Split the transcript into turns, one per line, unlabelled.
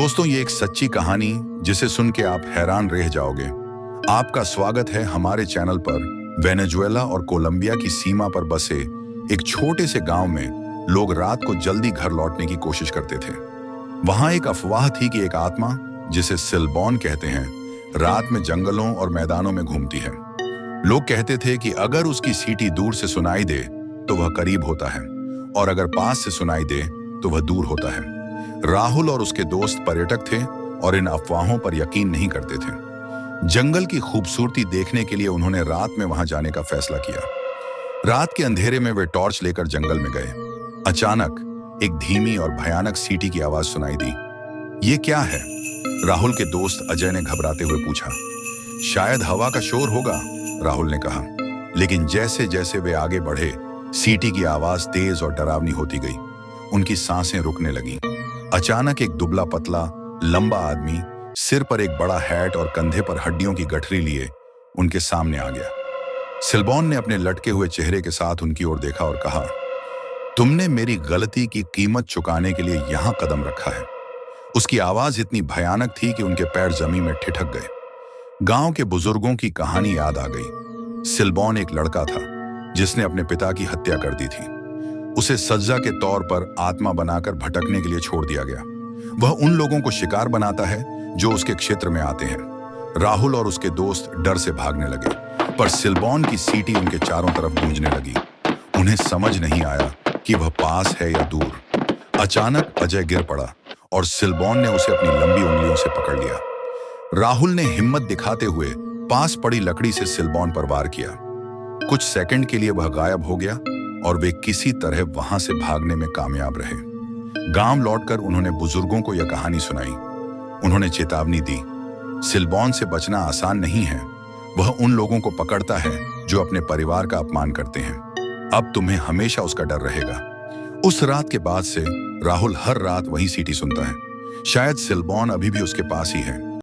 दोस्तों, ये एक सच्ची कहानी जिसे सुन के आप हैरान रह जाओगे। आपका स्वागत है हमारे चैनल पर। वेनेजुएला और कोलंबिया की सीमा पर बसे एक छोटे से गांव में लोग रात को जल्दी घर लौटने की कोशिश करते थे। वहां एक अफवाह थी कि एक आत्मा, जिसे सिलबॉन कहते हैं, रात में जंगलों और मैदानों में घूमती है। लोग कहते थे कि अगर उसकी सीटी दूर से सुनाई दे तो वह करीब होता है, और अगर पास से सुनाई दे तो वह दूर होता है। राहुल और उसके दोस्त पर्यटक थे और इन अफवाहों पर यकीन नहीं करते थे। जंगल की खूबसूरती देखने के लिए उन्होंने रात में वहां जाने का फैसला किया। रात के अंधेरे में वे टॉर्च लेकर जंगल में गए। अचानक एक धीमी और भयानक सीटी की आवाज सुनाई दी। ये क्या है? राहुल के दोस्त अजय ने घबराते हुए पूछा। शायद हवा का शोर होगा, राहुल ने कहा। लेकिन जैसे जैसे वे आगे बढ़े, सीटी की आवाज तेज और डरावनी होती गई। उनकी सांसें रुकने लगीं। अचानक एक दुबला पतला लंबा आदमी, सिर पर एक बड़ा हैट और कंधे पर हड्डियों की गठरी लिए, उनके सामने आ गया। सिलबॉन ने अपने लटके हुए चेहरे के साथ उनकी ओर देखा और कहा, तुमने मेरी गलती की कीमत चुकाने के लिए यहां कदम रखा है। उसकी आवाज इतनी भयानक थी कि उनके पैर जमीन में ठिठक गए। गांव के बुजुर्गों की कहानी याद आ गई। सिलबॉन एक लड़का था जिसने अपने पिता की हत्या कर दी थी। उसे सजा के तौर पर आत्मा बनाकर भटकने के लिए छोड़ दिया गया। वह उन लोगों को शिकार बनाता है जो उसके क्षेत्र में आते हैं। राहुल और उसके दोस्त डर से भागने लगे, पर सिलबॉन की सीटी उनके चारों तरफ गूंजने लगी। उन्हें समझ नहीं आया कि वह पास है या दूर। अचानक अजय गिर पड़ा और सिलबॉन ने उसे अपनी लंबी उंगलियों से पकड़ लिया। राहुल ने हिम्मत दिखाते हुए पास पड़ी लकड़ी से सिलबॉन पर वार किया। कुछ सेकंड के लिए वह गायब हो गया और वे किसी तरह वहां से भागने में कामयाब रहे। गांव लौटकर उन्होंने बुजुर्गों को यह कहानी सुनाई। उन्होंने चेतावनी दी, सिलबॉन से बचना आसान नहीं है। वह उन लोगों को पकड़ता है जो अपने परिवार का अपमान करते हैं। अब तुम्हें हमेशा उसका डर रहेगा। उस रात के बाद से राहुल हर रात वही सीटी सुनता है। शायद सिलबॉन अभी भी उसके पास ही है।